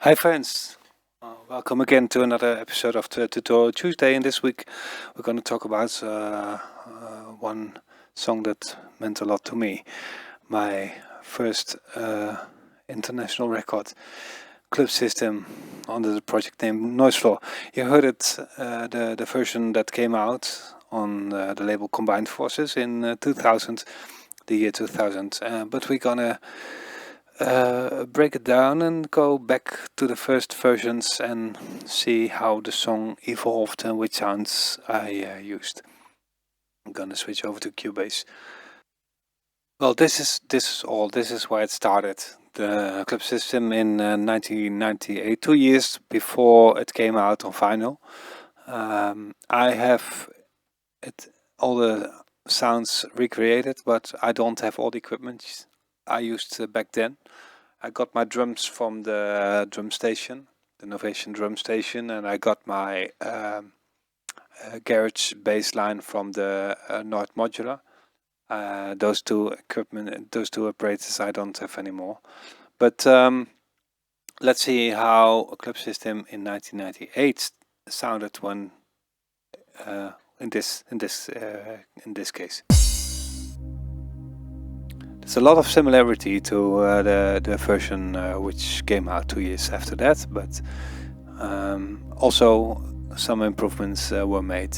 Hi friends, welcome again to another episode of the Tutorial Tuesday, and this week we're going to talk about one song that meant a lot to me. My first international record, Club System, under the project name Noisefloor. You heard it, the version that came out on the label Combined Forces in 2000, the year 2000, but we're gonna break it down and go back to the first versions and see how the song evolved and which sounds I used. I'm gonna switch over to Cubase. Well, this is where it started. The Club System in 1998, 2 years before it came out on vinyl. I have all the sounds recreated, but I don't have all the equipment I used back then. I got my drums from the drum station, the Novation drum station, and I got my garage bass line from the Nord Modular. Those two operators I don't have anymore. But let's see how a Club System in 1998 sounded when in this case. There's a lot of similarity to the version which came out 2 years after that, but also some improvements were made.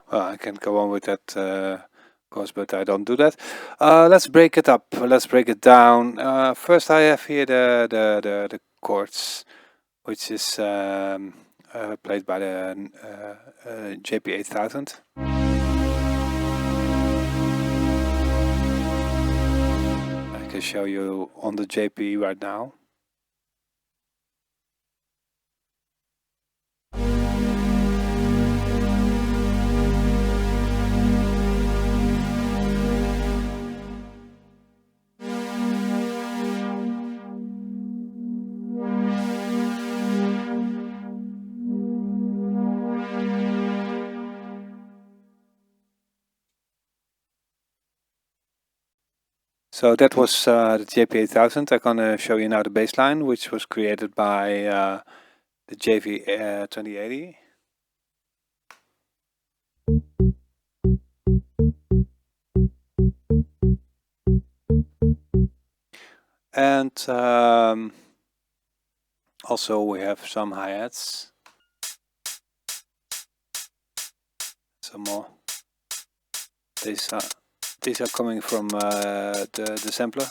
I can go on with that, of course, but I don't do that. Let's break it up. Let's break it down. First, I have here the chords, which is played by the JP8000. I can show you on the JP right now. So that was the JP8000. I'm gonna show you now the bass line, which was created by the JV2080. And also we have some hi-hats. Some more. These are coming from the sampler.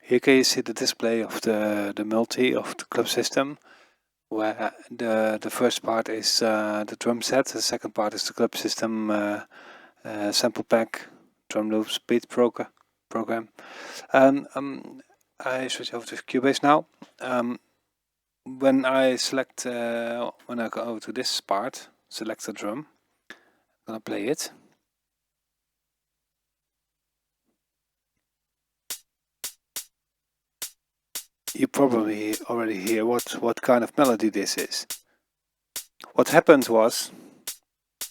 Here can you see the display of the multi of the Club System, where the first part is the drum set, the second part is the Club System sample pack, drum loops, beat program. And I switch over to Cubase now. When I select, when I go over to this part, select the drum, I'm gonna play it. You probably already hear what kind of melody this is. What happened was,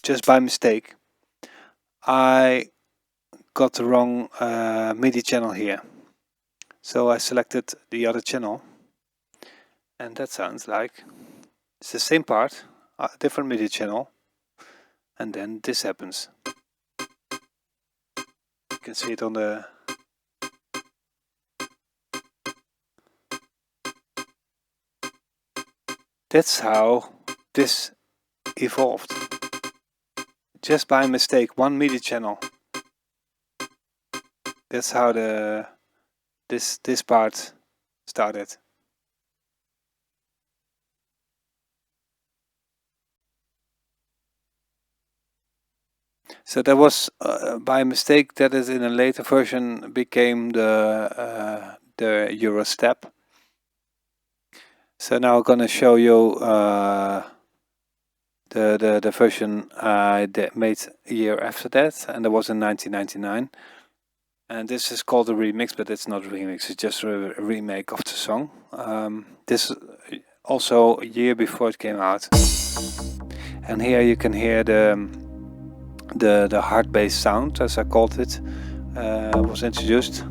just by mistake, I got the wrong MIDI channel here. So I selected the other channel, and that sounds like it's the same part, a different MIDI channel, and then this happens. You can see it on the That's how this evolved. Just by mistake, one MIDI channel. That's how this part started. So that was by mistake. That is in a later version became the Euro step. So now I'm gonna show you the version I made a year after that, and that was in 1999. And this is called a remix, but it's not a remix. It's just a remake of the song. This also a year before it came out. And here you can hear the hard bass sound, as I called it, was introduced.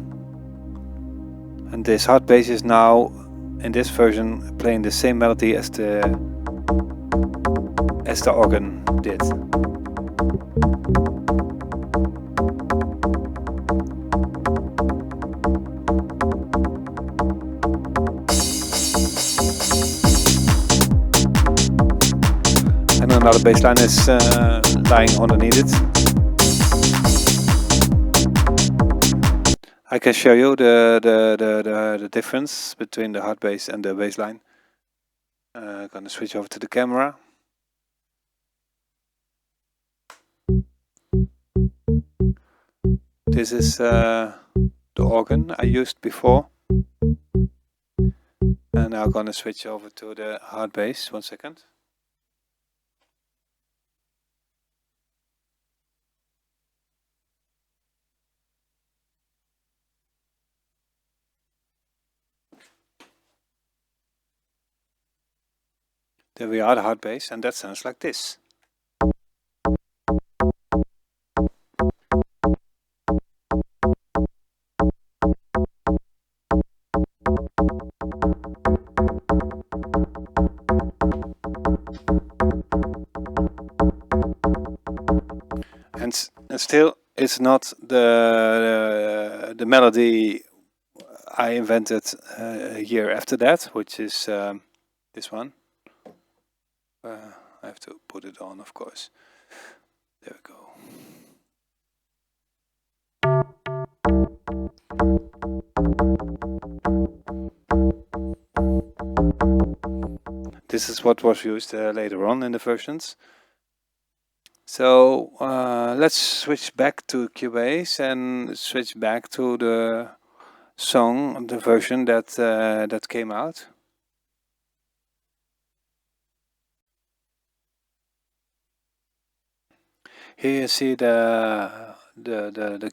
And this hard bass is now in this version playing the same melody as the organ did. And another bass line is lying underneath it. I can show you the difference between the hard bass and the bass line. I'm gonna switch over to the camera. This is the organ I used before. And now I'm gonna switch over to the hard bass. 1 second. There we are, the hard bass, and that sounds like this. And still, it's not the melody I invented a year after that, which is this one. I have to put it on, of course. There we go. This is what was used later on in the versions. So let's switch back to Cubase and switch back to the song, the version that that came out. Here you see the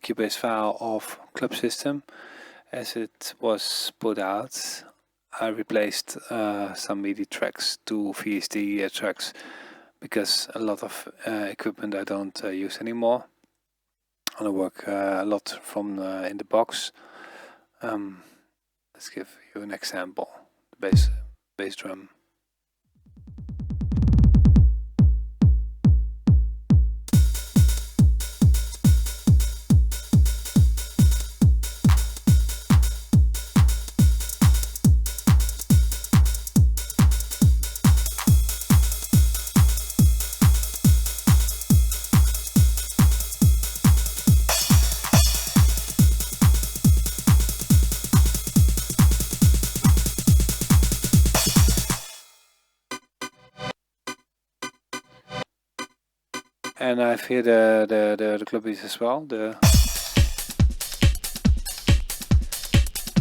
Cubase file of Club System as it was put out. I replaced some MIDI tracks to VST tracks because a lot of equipment I don't use anymore. I work a lot from in the box. Let's give you an example. The bass drum. And I hear the club beats as well.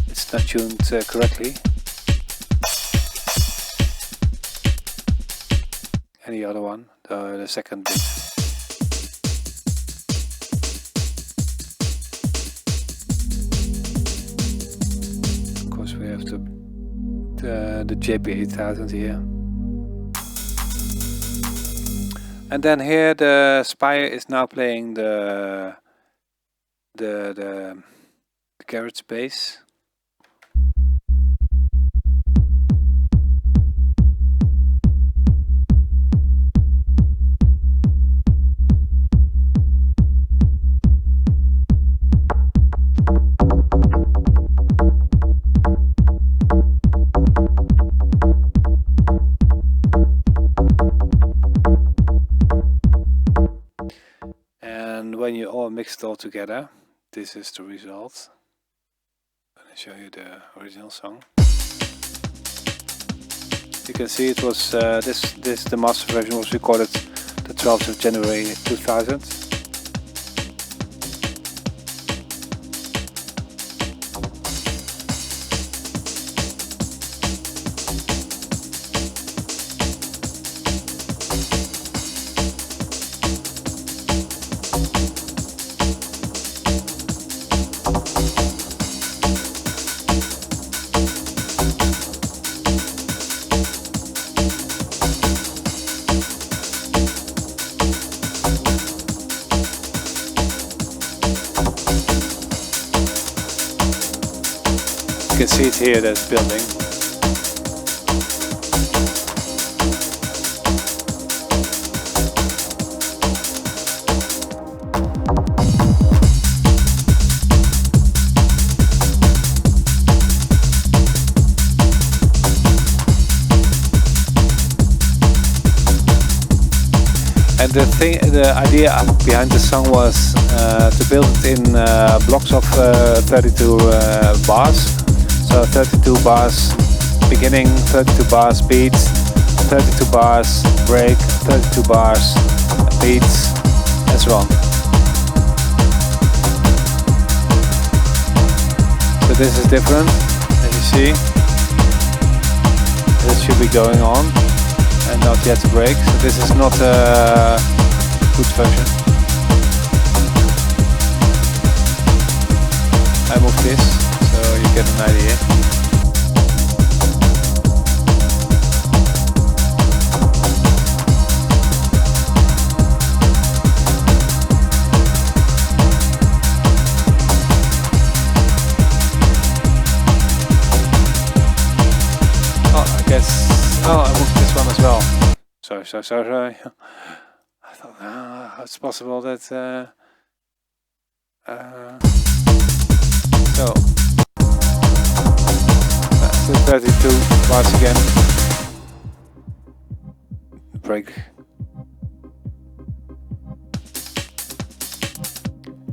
It's not tuned correctly. And the other one, the second beat. Of course, we have the JP8000 here. And then here the Spire is now playing the garage bass. When you all mix it all together, this is the result. I'm going to show you the original song. You can see it was the master version was recorded the 12th of January 2000. You can see it here, that's building. And the idea behind the song was to build it in blocks of 32 bars. So 32 bars beginning, 32 bars beats, 32 bars break, 32 bars beats, and so on. So this is different, as you see. This should be going on and not yet to break. So this is not a good version. I move this so you get an idea. Oh, I moved this one as well. Sorry. I thought, it's possible that. So that's the 32 bars again. Break.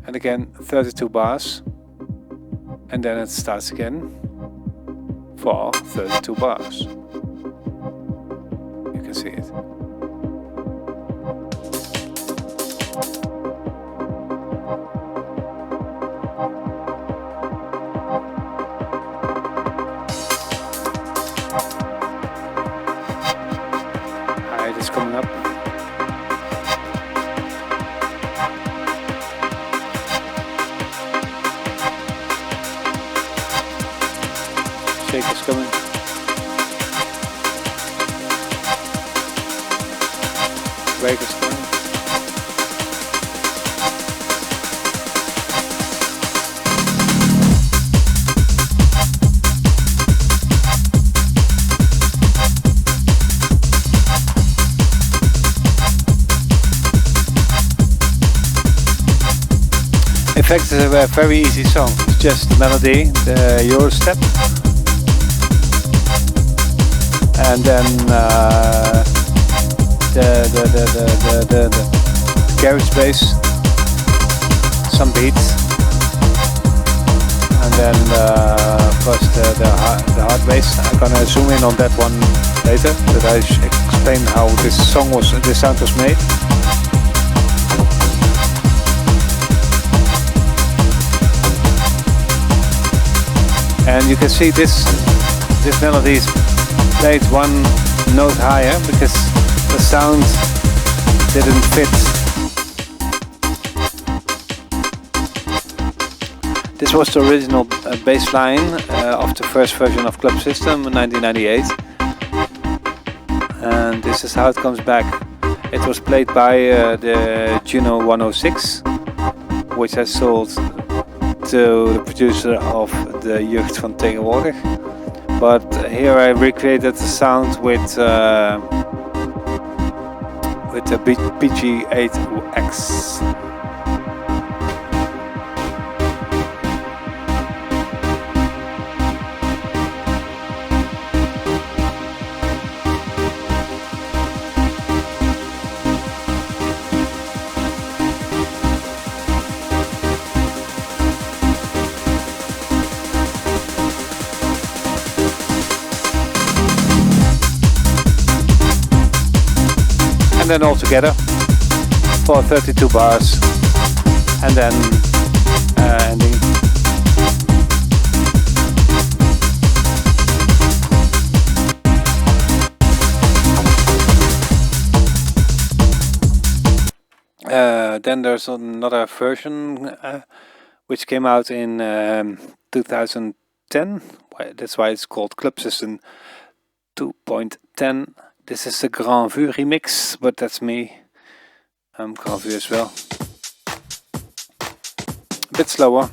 And again, 32 bars. And then it starts again for 32 bars. See it. Height is coming up. Shake is coming. Break is coming. In fact, it's a very easy song. It's just the melody, the Euro step, and then the garage bass, some beats, and then of course the hard bass. I'm gonna zoom in on that one later, that I explain how this sound was made. And you can see this melody is played one note higher because the sound didn't fit. This was the original bass line of the first version of Club System in 1998. And this is how it comes back. It was played by the Juno 106, which I sold to the producer of the Jeugd van Tegenwoordig. But here I recreated the sound with the PG8X. and then all together for 32 bars, and then ending. Then there's another version which came out in 2010. That's why it's called Club System 2.10. This is the Grand Vue remix, but that's me. I'm Grand Vue as well. A bit slower.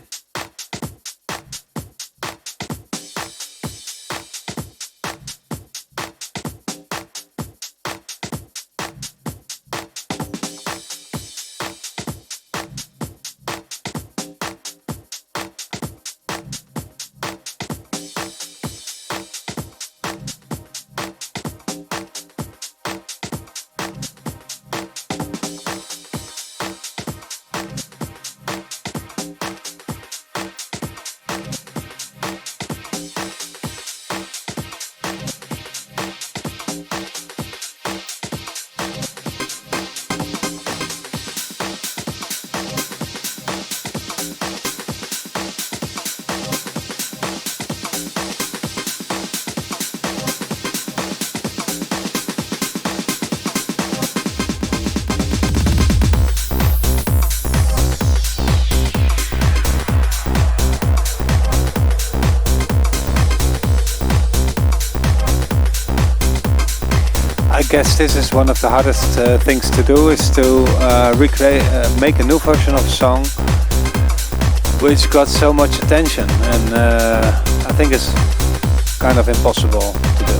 I guess this is one of the hardest things to do, is to recreate, make a new version of a song which got so much attention, and I think it's kind of impossible to do.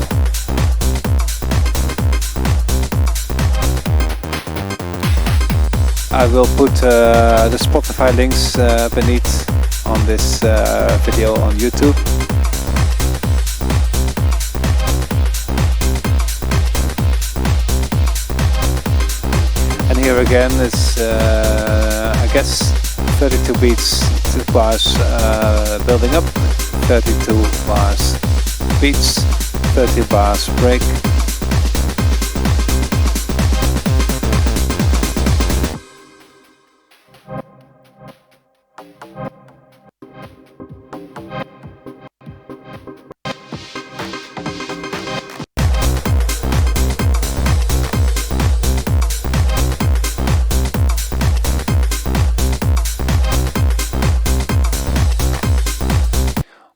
I will put the Spotify links beneath on this video on YouTube. Here again is I guess 32 beats, 2 bars building up, 32 bars beats, 30 bars break.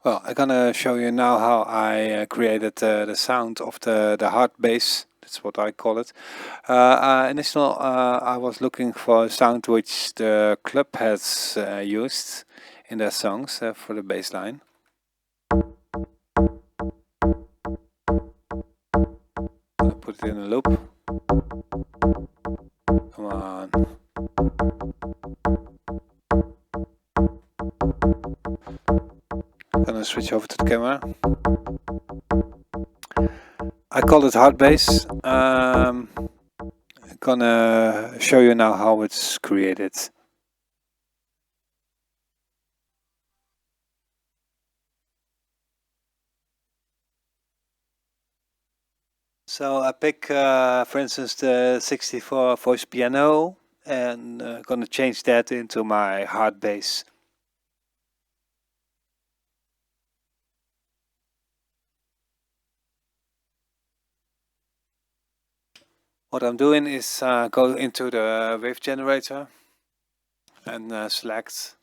Well, I'm gonna show you now how I created the sound of the hard bass. That's what I call it. Initially, I was looking for a sound which the club has used in their songs for the bass line. I'll put it in a loop. Come on. Gonna switch over to the camera. I call it hard bass. I'm gonna show you now how it's created. So I pick, for instance, the 64 voice piano, and gonna change that into my hard bass. What I'm doing is go into the wave generator and select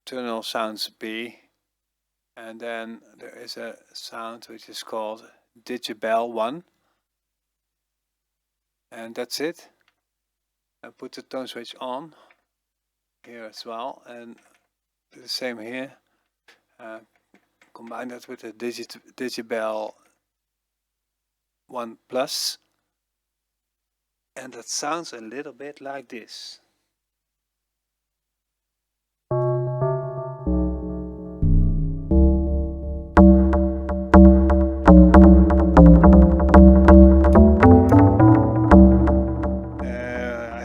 Terminal Sounds B, and then there is a sound which is called Digibel 1, and that's it. I put the tone switch on here as well, and do the same here. Combine that with the Digibel 1 Plus. And that sounds a little bit like this.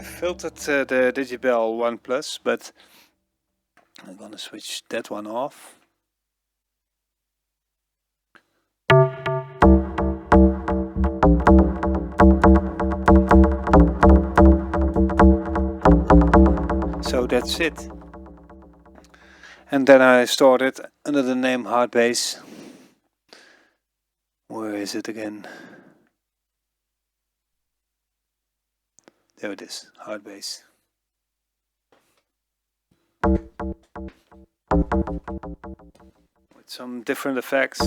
I filtered the Digibel 1 Plus, but I'm gonna switch that one off. that's it. And then I stored it under the name Hard Bass. Where is it again? There it is, Hard Bass. With some different effects.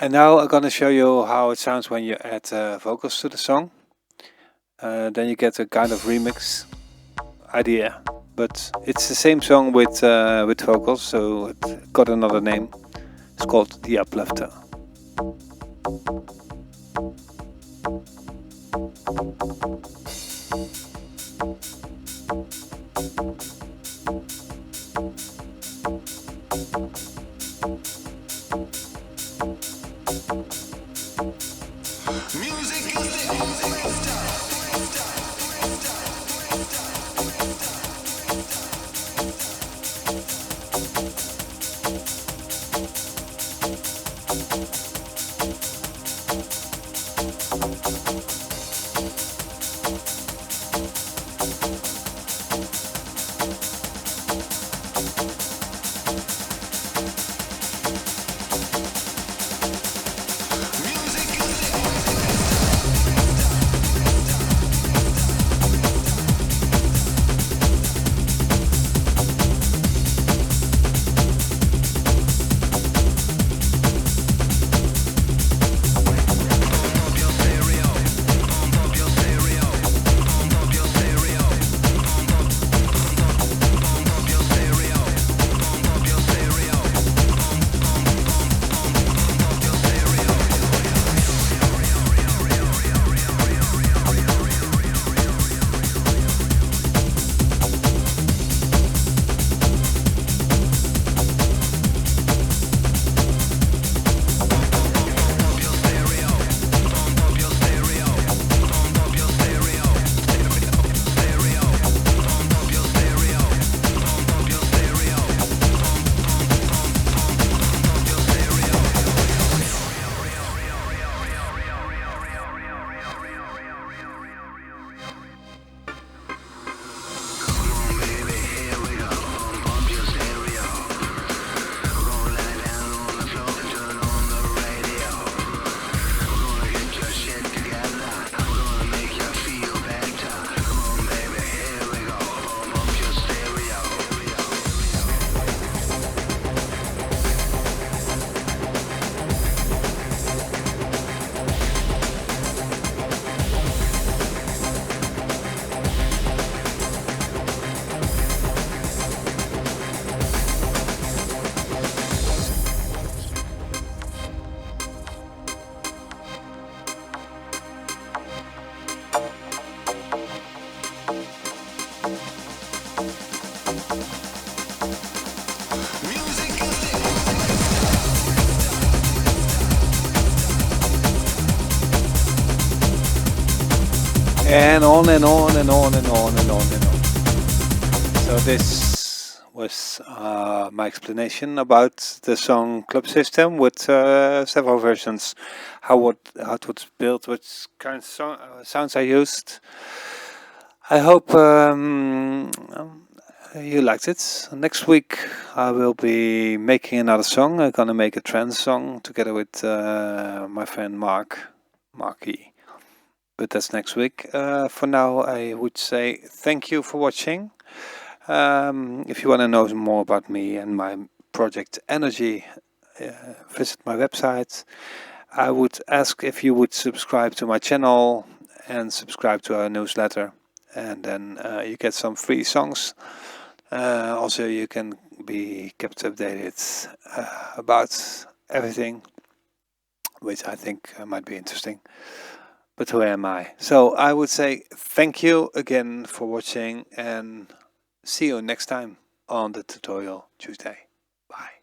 And now I'm gonna show you how it sounds when you add vocals to the song. Then you get a kind of remix idea, but it's the same song with vocals, so it got another name. It's called The Uplifter. And on and on and on and on and on and on. So this was my explanation about the song Club System with several versions. How it was built, what kind of sounds I used. I hope you liked it. Next week I will be making another song. I'm gonna make a trance song together with my friend Marky. But that's next week. For now, I would say thank you for watching. If you want to know more about me and my project Energy, visit my website. I would ask if you would subscribe to my channel and subscribe to our newsletter. And then you get some free songs. Also, you can be kept updated about everything, which I think might be interesting. But who am I? So I would say thank you again for watching and see you next time on the Tutorial Tuesday. Bye.